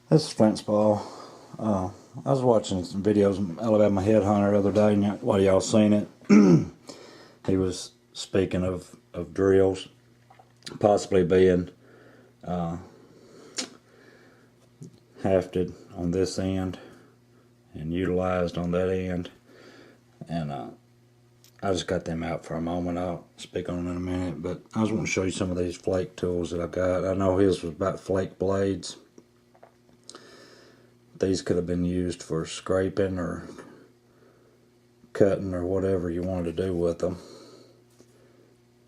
This is Flint's Ball. I was watching some videos of Alabama Headhunter the other day, and what y'all seen it? He was speaking of drills possibly being hafted on this end and utilized on that end, and I just got them out for a moment. I'll speak on them in a minute, but I just want to show you some of these flake tools that I got. I know his was about flake blades. These could have been used for scraping or cutting or whatever you wanted to do with them.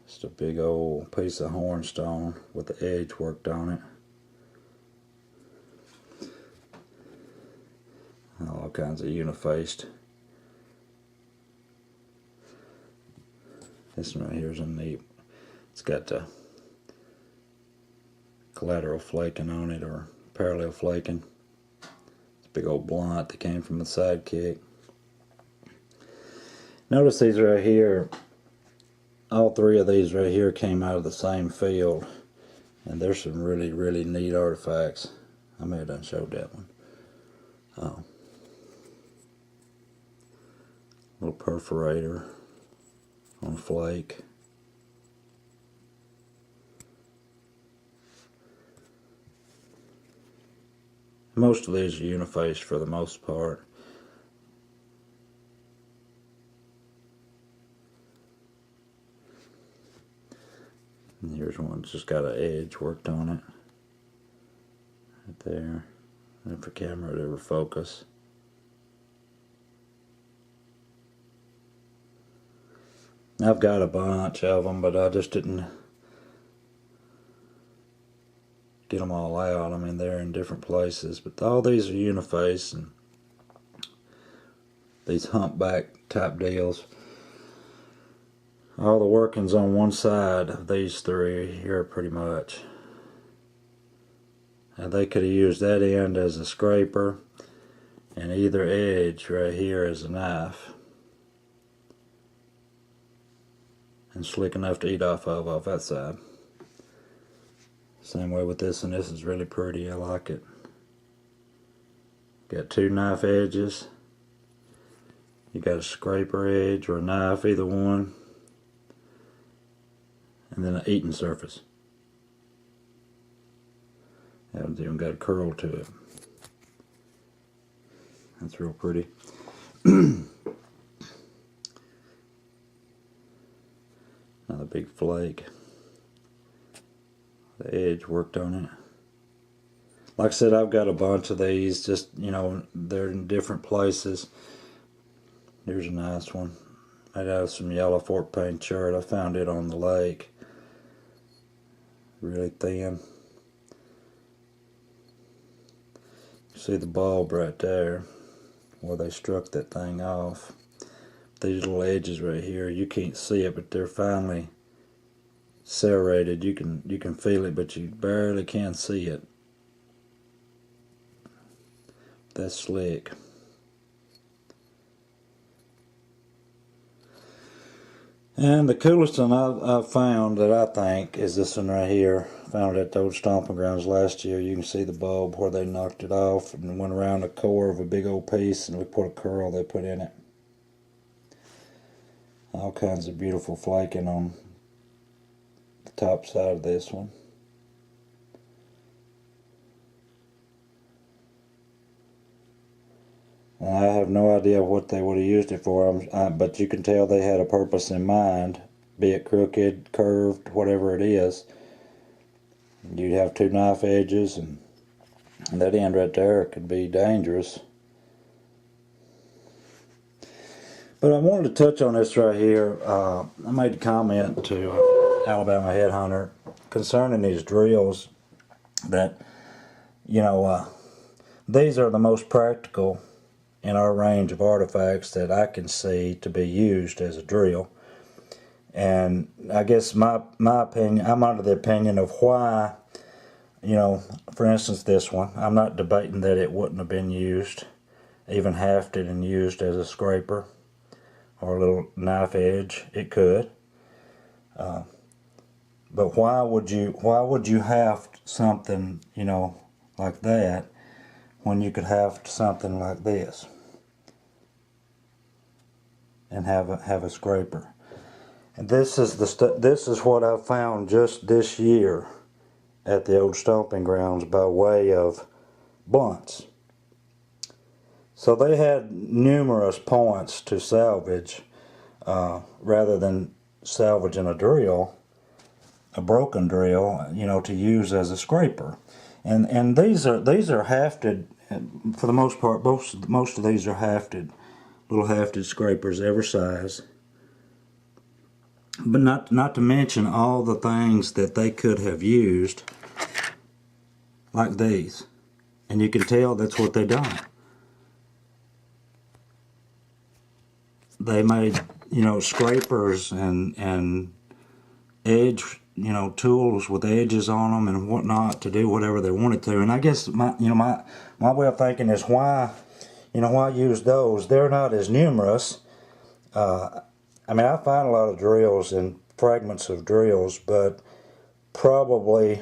Just a big old piece of hornstone with the edge worked on it. All kinds of unifaced. This one right here is a neat. It's got the collateral flaking on it, or parallel flaking. Big old blunt that came from the sidekick. Notice these right here, all three of these right here came out of the same field, and there's some really neat artifacts. I may have done showed that one. Little perforator on flake. Most of these are unifaced for the most part. And here's one that's just got an edge worked on it. Right there. And for camera to ever focus. I've got a bunch of them, but I just didn't get them all out. I mean, they're in different places, but all these are uniface, and these humpback type deals. All the workings on one side of these three here pretty much. And they could have used that end as a scraper and either edge right here as a knife. And slick enough to eat off that side. Same way with this, and this is really pretty. I like it. Got two knife edges. You got a scraper edge or a knife, either one. And then an eating surface. Haven't even got a curl to it. That's real pretty. Another big flake. The edge worked on it. Like I said, I've got a bunch of these, just, you know, they're in different places. Here's a nice one. Made out of some yellow fork paint chert. I found it on the lake. Really thin. You see the bulb right there where they struck that thing off. These little edges right here, you can't see it, but they're finely serrated. You can feel it, but you barely can see it. That's slick. And the coolest one I've found that I think is this one right here. Found it at the old stomping grounds last year. You can see the bulb where they knocked it off and went around the core of a big old piece, and we put a curl they put in it. All kinds of beautiful flaking on the top side of this one. And I have no idea what they would have used it for, but you can tell they had a purpose in mind, be it crooked, curved, whatever it is. You'd have two knife edges, and that end right there could be dangerous. But I wanted to touch on this right here. I made a comment to Alabama Headhunter concerning these drills that, you know, these are the most practical in our range of artifacts that I can see to be used as a drill. And I guess my opinion, I'm under the opinion of why, you know, for instance this one, I'm not debating that it wouldn't have been used, even hafted and used as a scraper or a little knife edge. It could. But why would you have something, you know, like that when you could have something like this and have a scraper. And this is this is what I found just this year at the old stomping grounds by way of blunts. So they had numerous points to salvage rather than salvaging a drill, a broken drill, you know, to use as a scraper. And these are hafted for the most part. Most of these are hafted, little hafted scrapers, every size. But not to mention all the things that they could have used, like these. And you can tell that's what they done. They made, you know, scrapers and edge, you know, tools with edges on them and whatnot to do whatever they wanted to. And I guess my way of thinking is why use those? They're not as numerous. I mean, I find a lot of drills and fragments of drills, but probably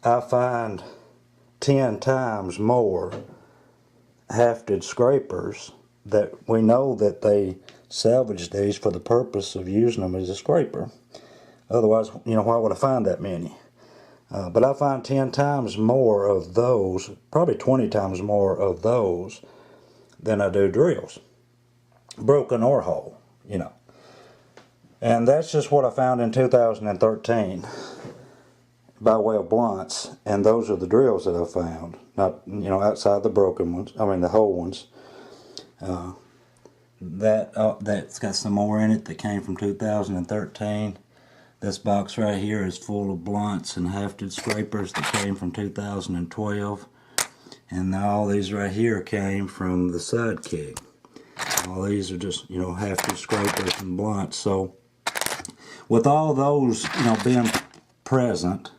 I find 10 times more hafted scrapers that we know that they salvaged these for the purpose of using them as a scraper. Otherwise, you know, why would I find that many? But I find 10 times more of those, probably 20 times more of those than I do drills, broken or whole, you know. And that's just what I found in 2013 by way of blunts, and those are the drills that I found, not, you know, outside the broken ones, I mean the whole ones. That's got some more in it that came from 2013. This box right here is full of blunts and hafted scrapers that came from 2012. And all these right here came from the sidekick. All these are just, you know, hafted scrapers and blunts. So with all those, you know, being present,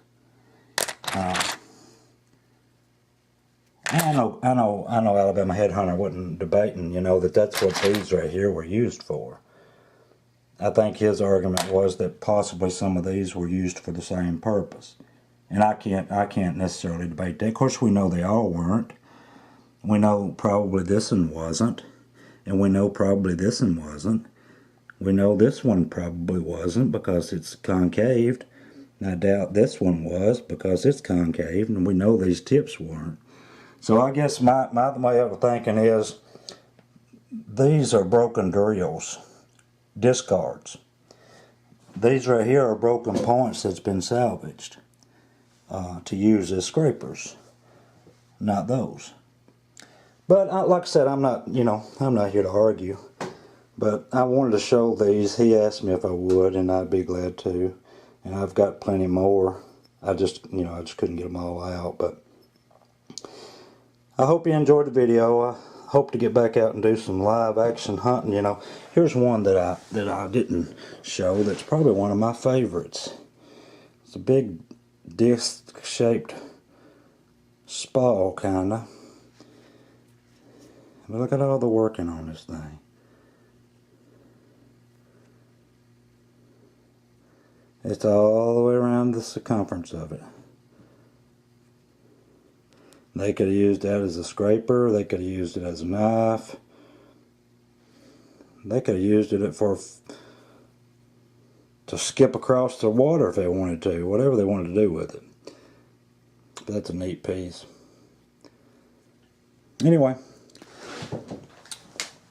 I know Alabama Headhunter wasn't debating, you know, that's what these right here were used for. I think his argument was that possibly some of these were used for the same purpose. And I can't necessarily debate that. Of course, we know they all weren't. We know probably this one wasn't. And we know probably this one wasn't. We know this one probably wasn't because it's concaved. And I doubt this one was because it's concaved. And we know these tips weren't. So I guess my way of thinking is these are broken drills, discards. These right here are broken points that's been salvaged to use as scrapers, not those. But like I said, I'm not here to argue. But I wanted to show these. He asked me if I would, and I'd be glad to. And I've got plenty more. I just couldn't get them all out. But I hope you enjoyed the video. I hope to get back out and do some live action hunting. You know, here's one that I didn't show. That's probably one of my favorites. It's a big disc-shaped spall, kinda. But look at all the working on this thing. It's all the way around the circumference of it. They could have used that as a scraper. They could have used it as a knife. They could have used it to skip across the water if they wanted to. Whatever they wanted to do with it. But that's a neat piece. Anyway, I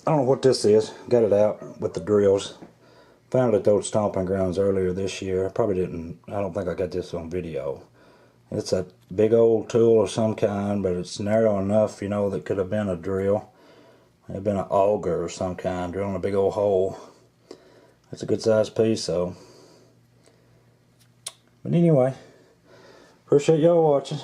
don't know what this is. Got it out with the drills. Found it at those stomping grounds earlier this year. I don't think I got this on video. It's a big old tool of some kind, but it's narrow enough, you know, that could have been a drill. It had been an auger of some kind, drilling a big old hole. That's a good sized piece, though. But anyway, appreciate y'all watching.